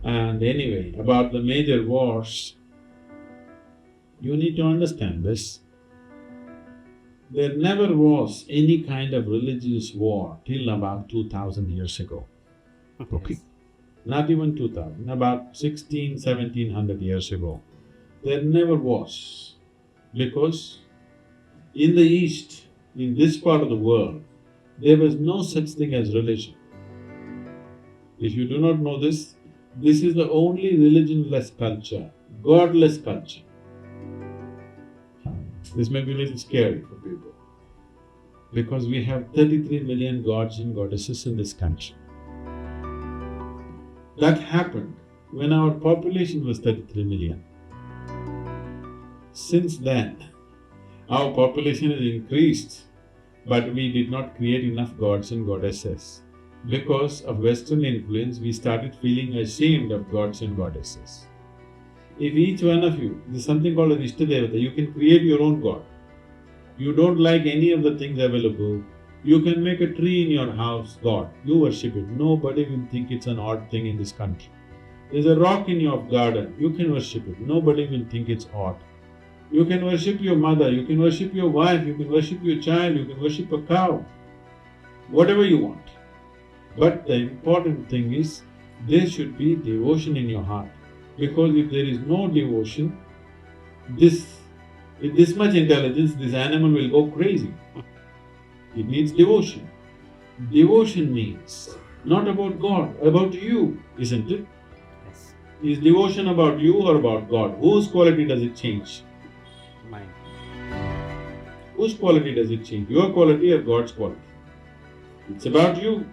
And anyway, about the major wars, you need to understand this. There never was any kind of religious war till about 2000 years ago. Okay? Yes. Not even 2000, about 16, 1700 years ago. There never was. Because in the East, in this part of the world, there was no such thing as religion. If you do not know this is the only religionless culture, godless culture. This may be a little scary for people because we have 33 million gods and goddesses in this country. That happened when our population was 33 million. Since then, our population has increased, but we did not create enough gods and goddesses. Because of Western influence, we started feeling ashamed of gods and goddesses. If each one of you, there's something called an Ishtadevata, you can create your own god. You don't like any of the things available, you can make a tree in your house, God, you worship it. Nobody will think it's an odd thing in this country. There's a rock in your garden, you can worship it. Nobody will think it's odd. You can worship your mother, you can worship your wife, you can worship your child, you can worship a cow. Whatever you want. But the important thing is, there should be devotion in your heart. Because if there is no devotion, with this much intelligence, this animal will go crazy. It needs devotion. Devotion means not about God, about you, isn't it? Yes. Is devotion about you or about God? Whose quality does it change? Mine. Whose quality does it change? Your quality or God's quality? It's about you.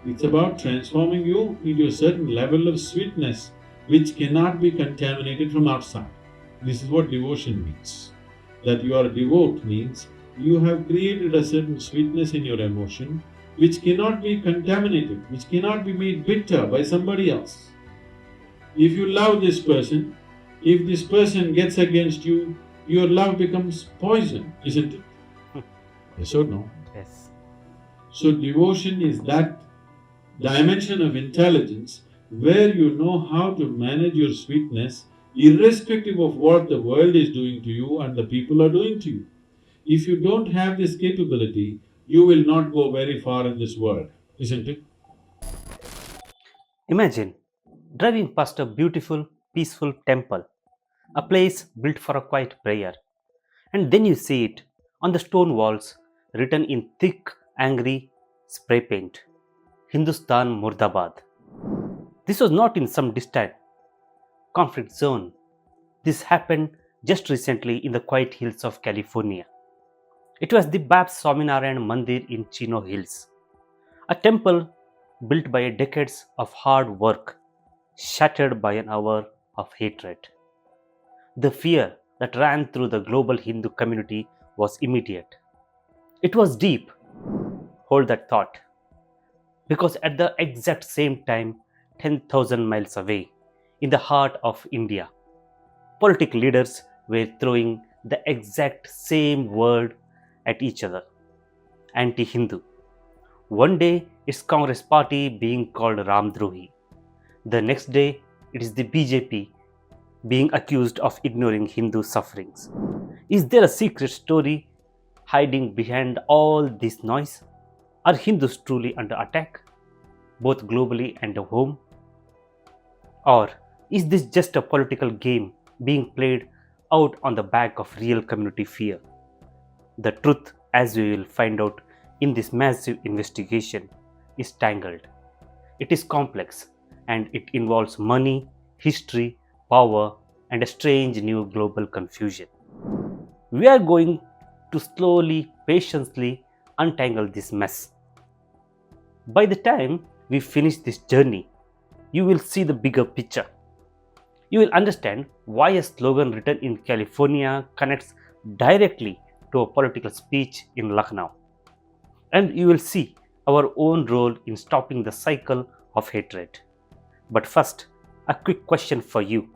It's about transforming you into a certain level of sweetness which cannot be contaminated from outside. This is what devotion means. That you are devout means you have created a certain sweetness in your emotion which cannot be contaminated, which cannot be made bitter by somebody else. If you love this person, if this person gets against you, your love becomes poison, isn't it? Yes or no? Yes. So devotion is that dimension of intelligence where you know how to manage your sweetness irrespective of what the world is doing to you and the people are doing to you. If you don't have this capability, you will not go very far in this world, isn't it? Imagine driving past a beautiful, peaceful temple, a place built for a quiet prayer, and then you see it on the stone walls written in thick, angry spray paint Hindustan Murdabad. This was not in some distant conflict zone. This happened just recently in the quiet hills of California. It was the Babs Swaminarayan Mandir in Chino Hills, a temple built by decades of hard work, shattered by an hour of hatred. The fear that ran through the global Hindu community was immediate. It was deep. Hold that thought. Because at the exact same time, 10,000 miles away, in the heart of India, political leaders were throwing the exact same word at each other: anti Hindu. One day it's Congress party being called Ramdrohi. The next day it is the BJP being accused of ignoring Hindu sufferings. Is there a secret story hiding behind all this noise? Are Hindus truly under attack, both globally and at home? Or is this just a political game being played out on the back of real community fear? The truth, as we will find out in this massive investigation, is tangled. It is complex and it involves money, history, power, and a strange new global confusion. We are going to slowly, patiently untangle this mess. By the time we finish this journey, you will see the bigger picture. You will understand why a slogan written in California connects directly to a political speech in Lucknow. And you will see our own role in stopping the cycle of hatred. But first, a quick question for you.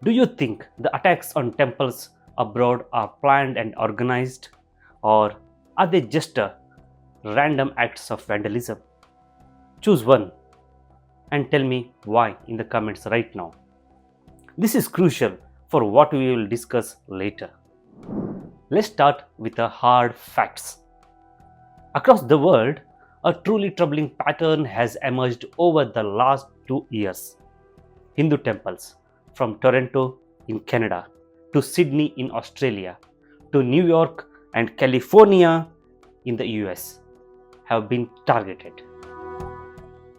Do you think the attacks on temples abroad are planned and organized, or are they just random acts of vandalism? Choose one. and tell me why in the comments right now. This is crucial for what we will discuss later. Let's start with the hard facts. Across the world, a truly troubling pattern has emerged over the last 2 years. Hindu temples, from Toronto in Canada to Sydney in Australia to New York and California in the US, have been targeted.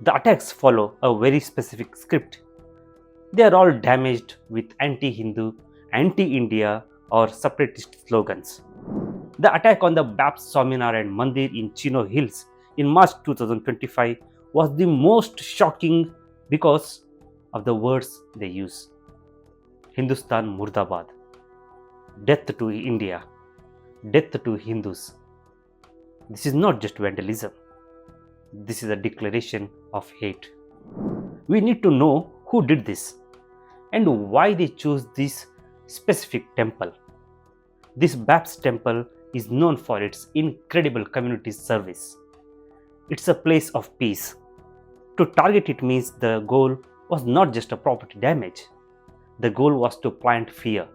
The attacks follow a very specific script. They are all damaged with anti-Hindu, anti-India or separatist slogans. The attack on the Baptist Swaminarayan Mandir in Chino Hills in March 2025 was the most shocking because of the words they use. Hindustan Murdabad, death to India, death to Hindus. This is not just vandalism. This is a declaration of hate. We need to know who did this and why they chose this specific temple. This Baptist temple is known for its incredible community service. It's a place of peace. To target it means the goal was not just a property damage. The goal was to plant fear.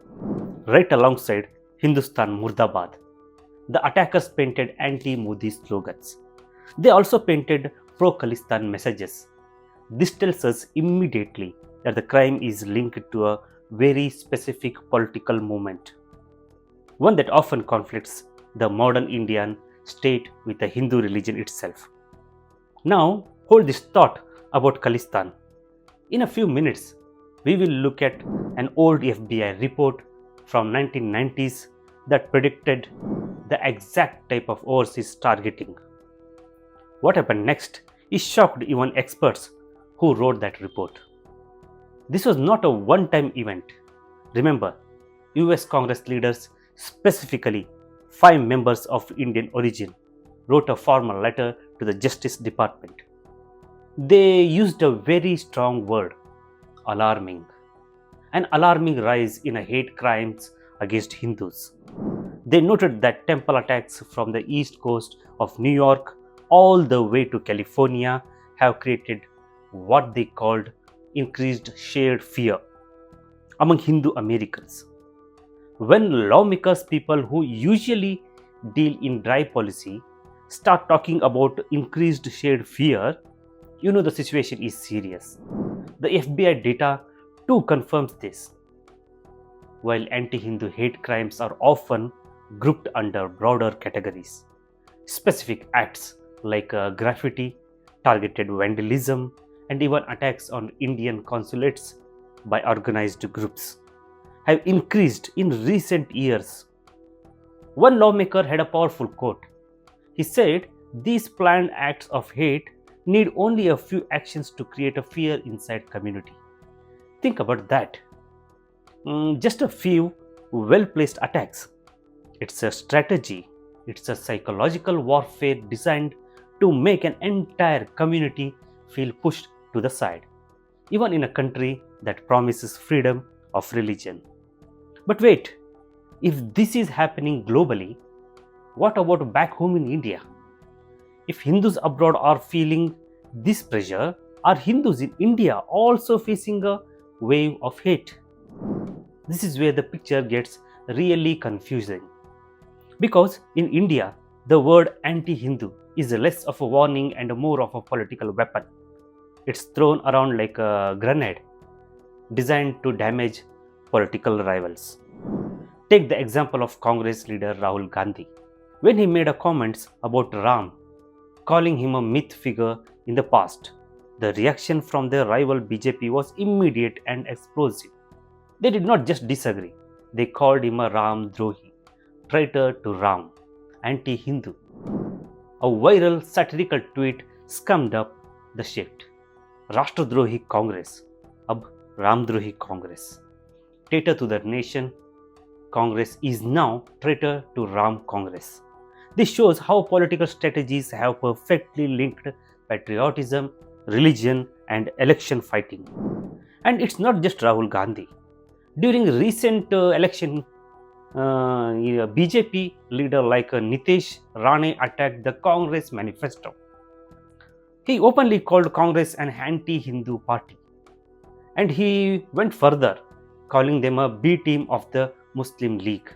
Right alongside Hindustan Murdabad, the attackers painted anti-Modi slogans. They also painted pro-Khalistan messages. This tells us immediately that the crime is linked to a very specific political movement, one that often conflicts the modern Indian state with the Hindu religion itself. Now, hold this thought about Khalistan. In a few minutes, we will look at an old FBI report from 1990s that predicted the exact type of overseas targeting. What happened next is shocked even experts who wrote that report. This was not a one-time event. Remember, US Congress leaders, specifically 5 members of Indian origin, wrote a formal letter to the Justice Department. They used a very strong word, alarming. An alarming rise in hate crimes against Hindus. They noted that temple attacks from the east coast of New York all the way to California have created what they called increased shared fear among Hindu Americans. When lawmakers, people who usually deal in dry policy, start talking about increased shared fear, you know the situation is serious. The FBI data too confirms this. While anti-Hindu hate crimes are often grouped under broader categories, specific acts like graffiti, targeted vandalism, and even attacks on Indian consulates by organized groups have increased in recent years. One lawmaker had a powerful quote. He said, "These planned acts of hate need only a few actions to create a fear inside community." Think about that. Just a few well-placed attacks. It's a strategy. It's a psychological warfare designed to make an entire community feel pushed to the side, even in a country that promises freedom of religion. But wait, if this is happening globally, what about back home in India? If Hindus abroad are feeling this pressure, are Hindus in India also facing a wave of hate? This is where the picture gets really confusing. Because in India, the word anti-Hindu is less of a warning and more of a political weapon. It's thrown around like a grenade, designed to damage political rivals. Take the example of Congress leader Rahul Gandhi. When he made a comments about Ram, calling him a myth figure in the past, the reaction from their rival BJP was immediate and explosive. They did not just disagree, they called him a Ram Drohi, traitor to Ram, anti-Hindu. A viral satirical tweet summed up the shift. Rashtradrohi Congress, ab Ramdrohi Congress. Traitor to the nation, Congress is now traitor to Ram Congress. This shows how political strategies have perfectly linked patriotism, religion, and election fighting. And it's not just Rahul Gandhi. During recent election, BJP leader like Nitesh Rane attacked the Congress manifesto. He openly called Congress an anti-Hindu party, and he went further, calling them a B team of the Muslim League.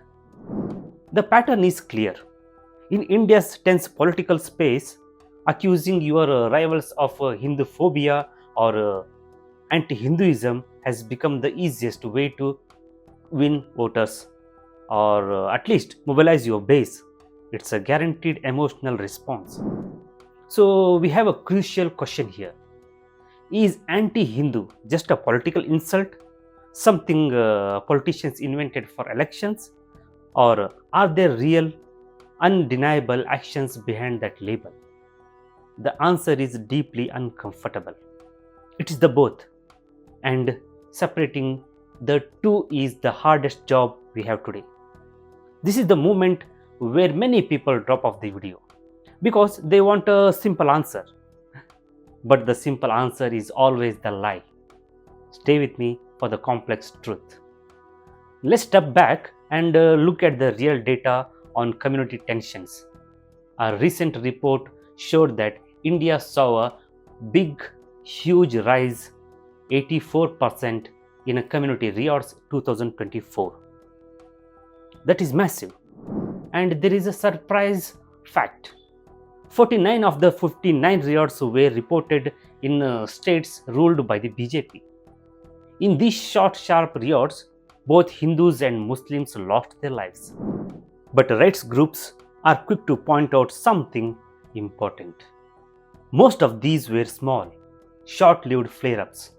The pattern is clear. In India's tense political space, accusing your rivals of Hinduphobia or anti-Hinduism has become the easiest way to win voters, or at least mobilize your base. It's a guaranteed emotional response. So we have a crucial question here. Is anti-Hindu just a political insult, something politicians invented for elections, or are there real, undeniable actions behind that label? The answer is deeply uncomfortable. It is the both, and separating the two is the hardest job we have today. This is the moment where many people drop off the video because they want a simple answer. But the simple answer is always the lie. Stay with me for the complex truth. Let's step back and look at the real data on community tensions. A recent report showed that India saw a huge rise, 84% in a community riots 2024. That is massive. And there is a surprise fact. 49 of the 59 riots were reported in states ruled by the BJP. In these short, sharp riots, both Hindus and Muslims lost their lives. But rights groups are quick to point out something important. Most of these were small, short-lived flare-ups,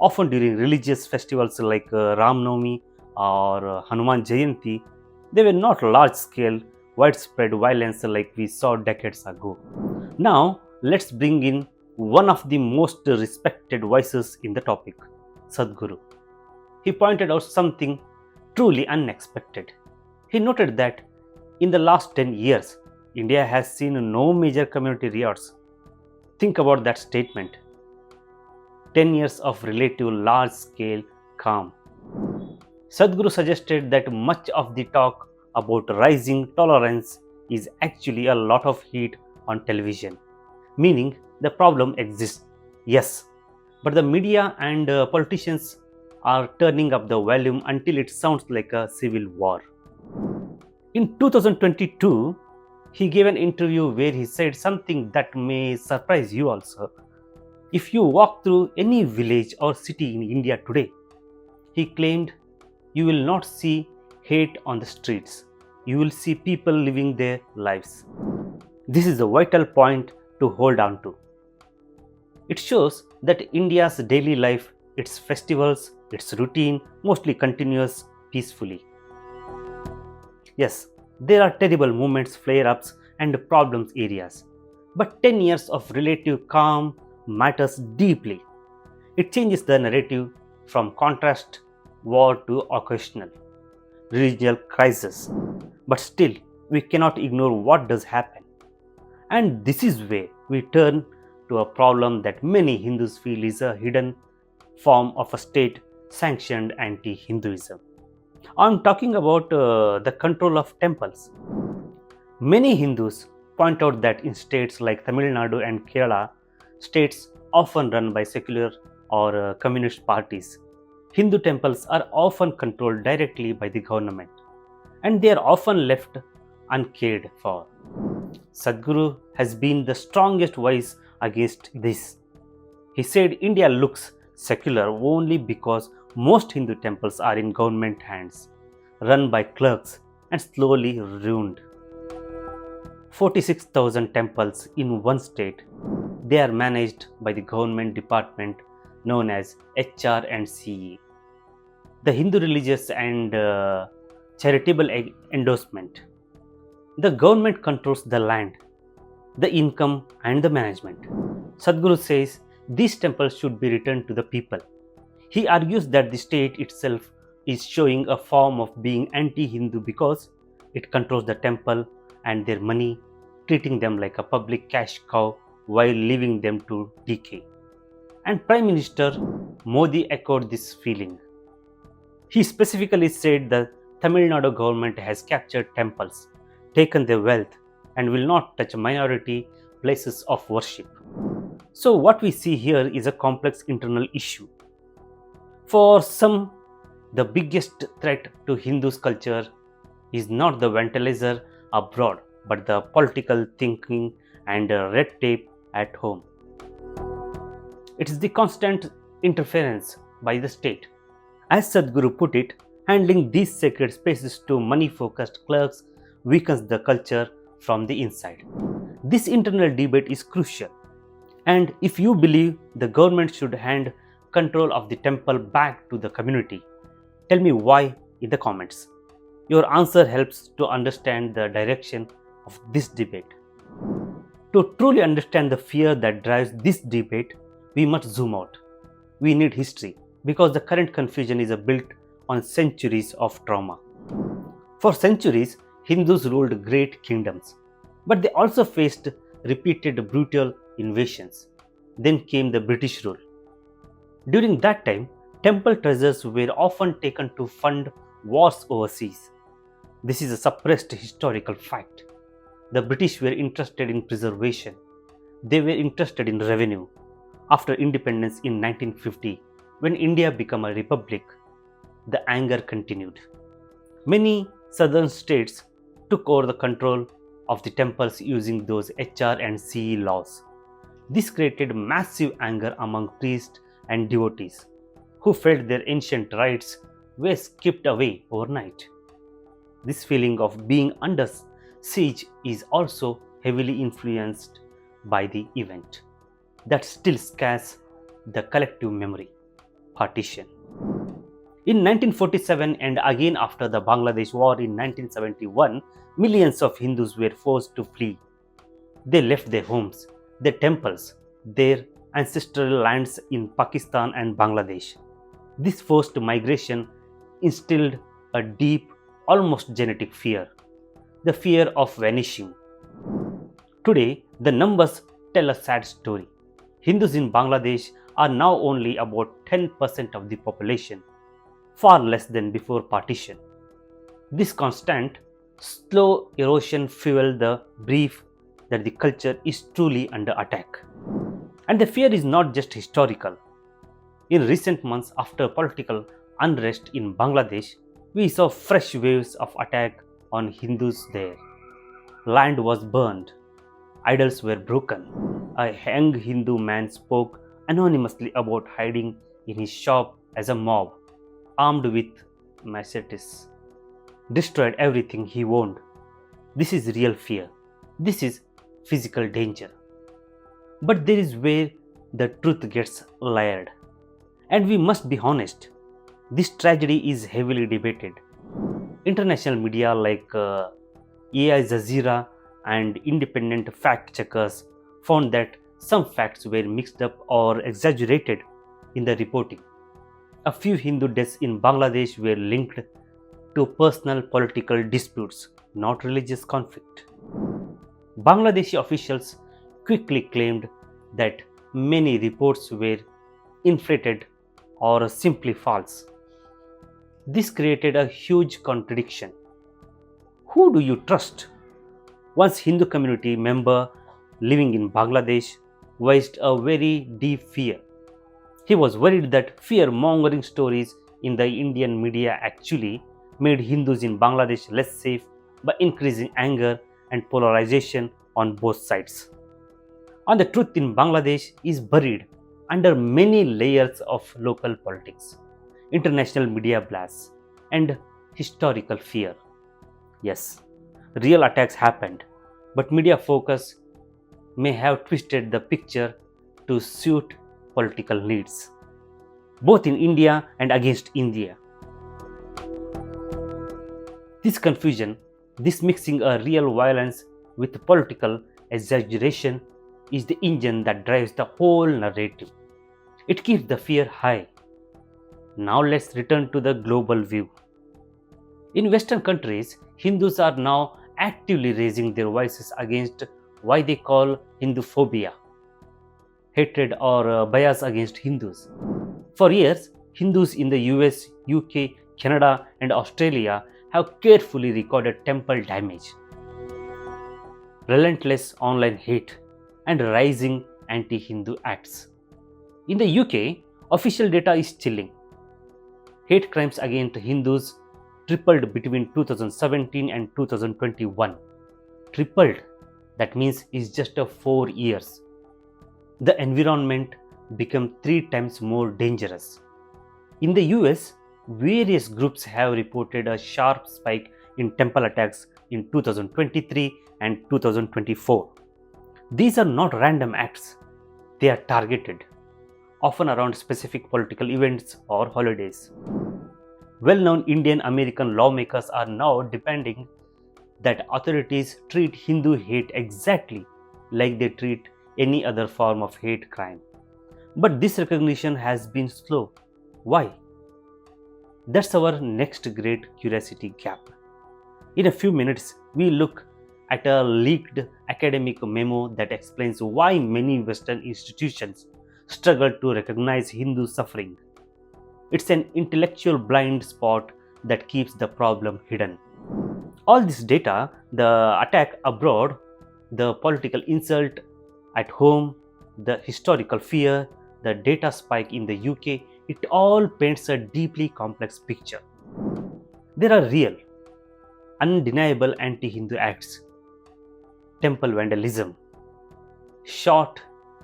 often during religious festivals like Ram Navami or Hanuman Jayanti. They were not large-scale, widespread violence like we saw decades ago. Now, let's bring in one of the most respected voices in the topic, Sadhguru. He pointed out something truly unexpected. He noted that in the last 10 years, India has seen no major community riots. Think about that statement. 10 years of relative large-scale calm. Sadhguru suggested that much of the talk about rising tolerance is actually a lot of heat on television, meaning the problem exists, yes, but the media and politicians are turning up the volume until it sounds like a civil war. In 2022, he gave an interview where he said something that may surprise you also. If you walk through any village or city in India today, he claimed, you will not see hate on the streets. You will see people living their lives. This is a vital point to hold on to. It shows that India's daily life, its festivals, its routine, mostly continues peacefully. Yes, there are terrible moments, flare-ups and problems areas. But 10 years of relative calm matters deeply. It changes the narrative from contrast, war to occasional, regional crisis. But still, we cannot ignore what does happen. And this is where we turn to a problem that many Hindus feel is a hidden form of a state-sanctioned anti-Hinduism. I'm talking about the control of temples. Many Hindus point out that in states like Tamil Nadu and Kerala, states often run by secular or communist parties, Hindu temples are often controlled directly by the government, and they are often left uncared for. Sadhguru has been the strongest voice against this. He said India looks secular only because most Hindu temples are in government hands, run by clerks and slowly ruined. 46,000 temples in one state. They are managed by the government department known as HR&CE. The Hindu Religious and Charitable Endorsement. The government controls the land, the income and the management. Sadhguru says these temples should be returned to the people. He argues that the state itself is showing a form of being anti-Hindu because it controls the temple and their money, treating them like a public cash cow while leaving them to decay. And Prime Minister Modi echoed this feeling. He specifically said the Tamil Nadu government has captured temples, taken their wealth, and will not touch minority places of worship. So, what we see here is a complex internal issue. For some, the biggest threat to Hindus' culture is not the vandalism abroad, but the political thinking and red tape at home. It is the constant interference by the state. As Sadhguru put it, handling these sacred spaces to money focused clerks weakens the culture from the inside. This internal debate is crucial. And if you believe the government should hand control of the temple back to the community, tell me why in the comments. Your answer helps to understand the direction of this debate. To truly understand the fear that drives this debate, we must zoom out. We need history because the current confusion is built on centuries of trauma. For centuries, Hindus ruled great kingdoms, but they also faced repeated brutal invasions. Then came the British rule. During that time, temple treasures were often taken to fund wars overseas. This is a suppressed historical fact. The British were interested in preservation. They were interested in revenue. After independence in 1950, when India became a republic, the anger continued. Many southern states took over the control of the temples using those HR and CE laws. This created massive anger among priests and devotees who felt their ancient rites were skipped away overnight. This feeling of being under siege is also heavily influenced by the event that still scares the collective memory: partition. In 1947 and again after the Bangladesh War in 1971, millions of Hindus were forced to flee. They left their homes, their temples, their ancestral lands in Pakistan and Bangladesh. This forced migration instilled a deep, almost genetic fear: the fear of vanishing. Today, the numbers tell a sad story. Hindus in Bangladesh are now only about 10% of the population, far less than before partition. This constant, slow erosion fueled the belief that the culture is truly under attack. And the fear is not just historical. In recent months, after political unrest in Bangladesh, we saw fresh waves of attack on Hindus there. Land was burned, idols were broken. A young Hindu man spoke anonymously about hiding in his shop as a mob, armed with machetes, destroyed everything he owned. This is real fear. This is physical danger. But there is where the truth gets layered. And we must be honest, this tragedy is heavily debated. International media like Al Jazeera and independent fact checkers found that some facts were mixed up or exaggerated in the reporting. A few Hindu deaths in Bangladesh were linked to personal political disputes, not religious conflict. Bangladeshi officials quickly claimed that many reports were inflated or simply false. This created a huge contradiction. Who do you trust? One Hindu community member living in Bangladesh voiced a very deep fear. He was worried that fear-mongering stories in the Indian media actually made Hindus in Bangladesh less safe by increasing anger and polarization on both sides. And the truth in Bangladesh is buried under many layers of local politics, international media blasts, and historical fear. Yes, real attacks happened, but media focus may have twisted the picture to suit political needs, both in India and against India. This confusion, this mixing a real violence with political exaggeration, is the engine that drives the whole narrative. It keeps the fear high. Now let's return to the global view. In Western countries, Hindus are now actively raising their voices against what they call Hinduphobia, hatred or bias against Hindus. For years, Hindus in the US, UK, Canada, and Australia have carefully recorded temple damage, relentless online hate, and rising anti-Hindu acts. In the UK, official data is chilling. Hate crimes against Hindus tripled between 2017 and 2021. Tripled, that means it's just 4 years. The environment became 3 times more dangerous. In the US, various groups have reported a sharp spike in temple attacks in 2023 and 2024. These are not random acts, they are targeted, often around specific political events or holidays. Well-known Indian American lawmakers are now demanding that authorities treat Hindu hate exactly like they treat any other form of hate crime. But this recognition has been slow. Why? That's our next great curiosity gap. In a few minutes, we look at a leaked academic memo that explains why many Western institutions struggle to recognize Hindu suffering. It's an intellectual blind spot that keeps the problem hidden. All this data, the attack abroad, the political insult at home, the historical fear, the data spike in the UK, it all paints a deeply complex picture. There are real, undeniable anti-Hindu acts, temple vandalism, short,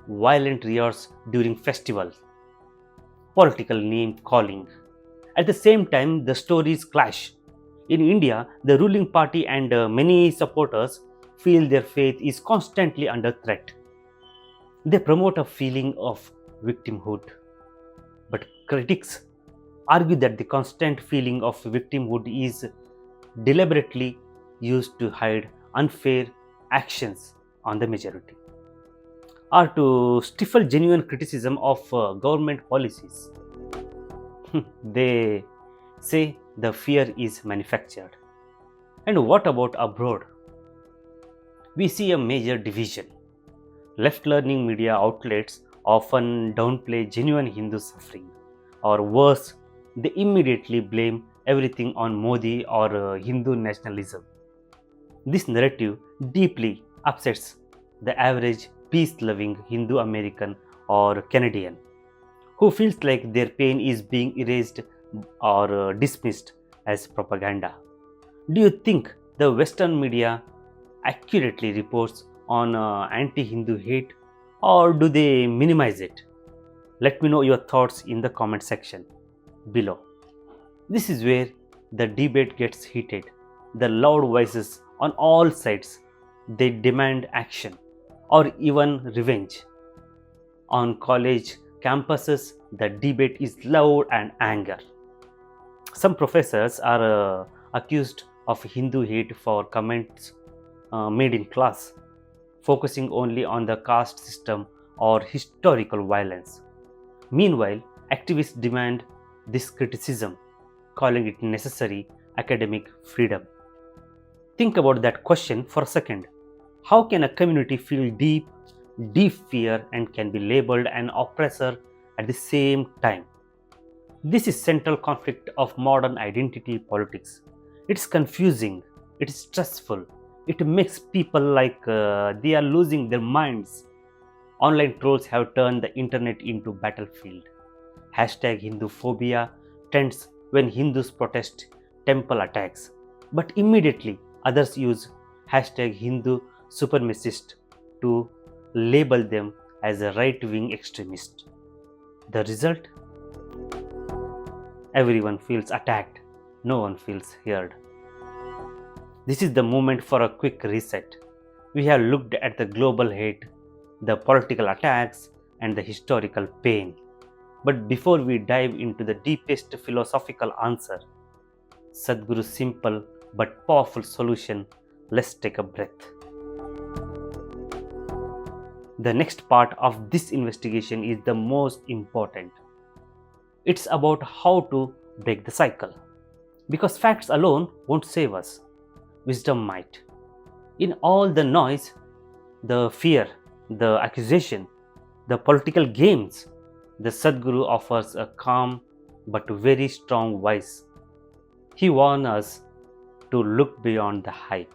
violent riots during festivals, political name calling. At the same time, the stories clash. In India, the ruling party and many supporters feel their faith is constantly under threat. They promote a feeling of victimhood. But critics argue that the constant feeling of victimhood is deliberately used to hide unfair actions on the majority, or to stifle genuine criticism of government policies. They say the fear is manufactured. And what about abroad? We see a major division. Left-leaning media outlets often downplay genuine Hindu suffering, or worse, they immediately blame everything on Modi or Hindu nationalism. This narrative deeply upsets the average peace-loving Hindu American or Canadian who feels like their pain is being erased or dismissed as propaganda. Do you think the Western media accurately reports on anti-Hindu hate, or do they minimize it? Let me know your thoughts in the comment section below. This is where the debate gets heated. The loud voices on all sides, they demand action or even revenge. On college campuses, the debate is loud and anger. Some professors are accused of Hindu hate for comments made in class, focusing only on the caste system or historical violence. Meanwhile, activists demand this criticism, calling it necessary academic freedom. Think about that question for a second. How can a community feel deep fear and can be labeled an oppressor at the same time? This is central conflict of modern identity politics. It's confusing, it's stressful, it makes people like they are losing their minds. Online trolls have turned the internet into battlefield. Hashtag Hinduphobia trends when Hindus protest temple attacks, but immediately others use hashtag Hindu supremacist to label them as a right-wing extremist. The result? Everyone feels attacked, no one feels heard. This is the moment for a quick reset. We have looked at the global hate, the political attacks, and the historical pain. But before we dive into the deepest philosophical answer, Sadhguru's simple but powerful solution, let's take a breath. The next part of this investigation is the most important. It's about how to break the cycle. Because facts alone won't save us. Wisdom might. In all the noise, the fear, the accusation, the political games, the Sadhguru offers a calm but very strong voice. He warns us to look beyond the hype.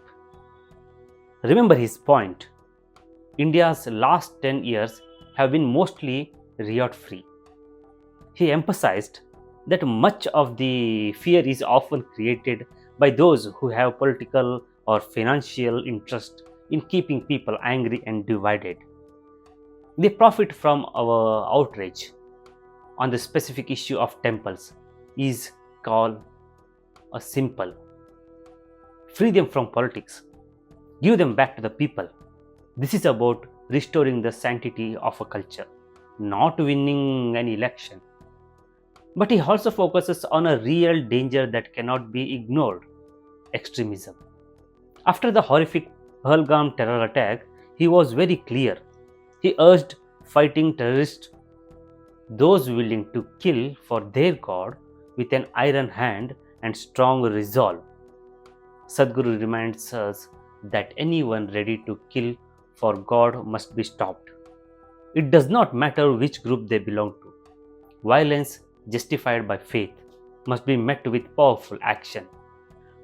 Remember his point. India's last 10 years have been mostly riot free. He emphasized that much of the fear is often created by those who have political or financial interest in keeping people angry and divided. They profit from our outrage on the specific issue of temples is called a simple. Free them from politics. Give them back to the people. This is about restoring the sanctity of a culture, not winning an election. But he also focuses on a real danger that cannot be ignored: extremism. After the horrific Pahalgam terror attack, he was very clear. He urged fighting terrorists, those willing to kill for their God, with an iron hand and strong resolve. Sadhguru reminds us that anyone ready to kill for God must be stopped. It does not matter which group they belong to. Violence justified by faith must be met with powerful action.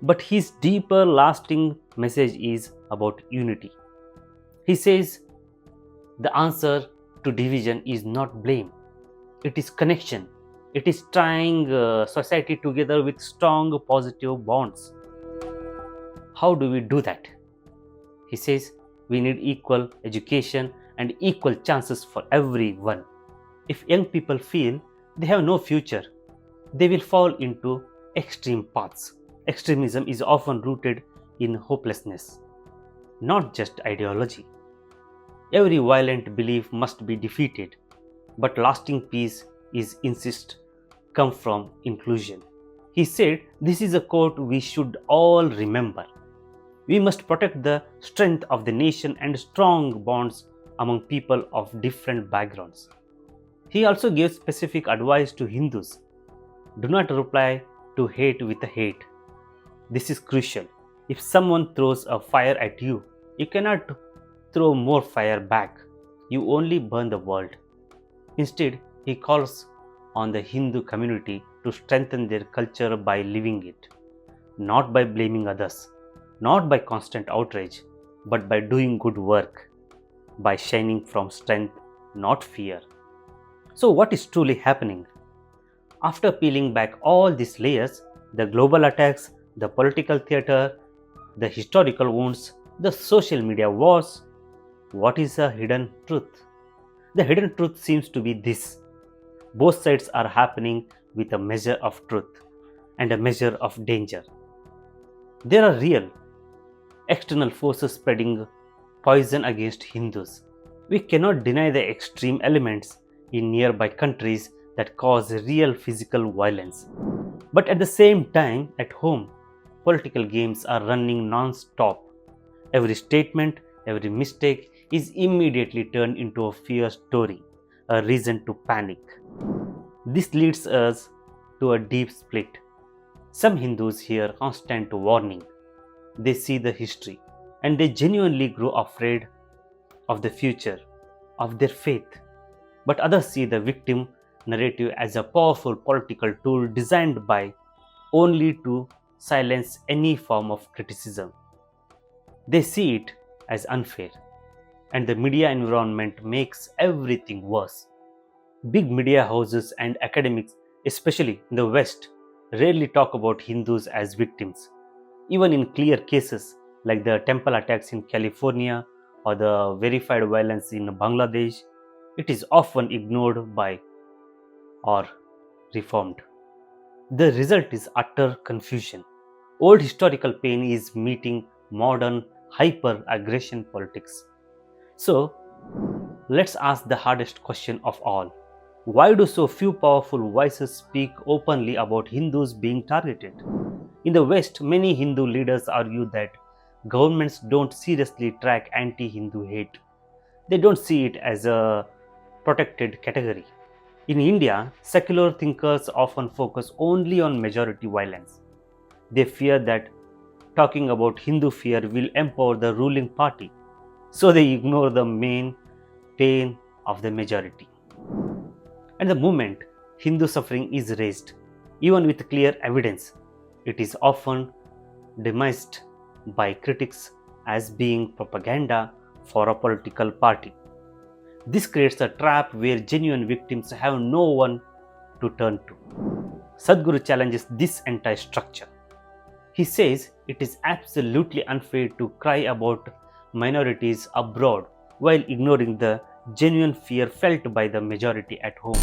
But his deeper, lasting message is about unity. He says the answer to division is not blame, it is connection. It is tying society together with strong positive bonds. How do we do that? He says we need equal education and equal chances for everyone. If young people feel they have no future, they will fall into extreme paths. Extremism is often rooted in hopelessness, not just ideology. Every violent belief must be defeated, but lasting peace is insist come from inclusion. He said this is a quote we should all remember. We must protect the strength of the nation and strong bonds among people of different backgrounds. He also gave specific advice to Hindus. Do not reply to hate with a hate. This is crucial. If someone throws a fire at you, you cannot throw more fire back. You only burn the world. Instead, he calls on the Hindu community to strengthen their culture by living it, not by blaming others, not by constant outrage, but by doing good work, by shining from strength, not fear. So, what is truly happening? After peeling back all these layers, the global attacks, the political theater, the historical wounds, the social media wars, what is the hidden truth? The hidden truth seems to be this: both sides are happening with a measure of truth and a measure of danger. There are real external forces spreading poison against Hindus. We cannot deny the extreme elements in nearby countries that cause real physical violence. But at the same time, at home, political games are running non-stop. Every statement, every mistake is immediately turned into a fear story, a reason to panic. This leads us to a deep split. Some Hindus hear constant warning. They see the history and they genuinely grow afraid of the future, of their faith. But others see the victim narrative as a powerful political tool designed by only to silence any form of criticism. They see it as unfair, and the media environment makes everything worse. Big media houses and academics, especially in the West, rarely talk about Hindus as victims. Even in clear cases like the temple attacks in California or the verified violence in Bangladesh, it is often ignored by or reformed. The result is utter confusion. Old historical pain is meeting modern hyper aggression politics. So, let's ask the hardest question of all. Why do so few powerful voices speak openly about Hindus being targeted? In the West, many Hindu leaders argue that governments don't seriously track anti Hindu hate. They don't see it as a protected category. In India, secular thinkers often focus only on majority violence. They fear that talking about Hindu fear will empower the ruling party, so they ignore the main pain of the majority. And the moment Hindu suffering is raised, even with clear evidence, it is often dismissed by critics as being propaganda for a political party. This creates a trap where genuine victims have no one to turn to. Sadhguru challenges this entire structure. He says it is absolutely unfair to cry about minorities abroad while ignoring the genuine fear felt by the majority at home.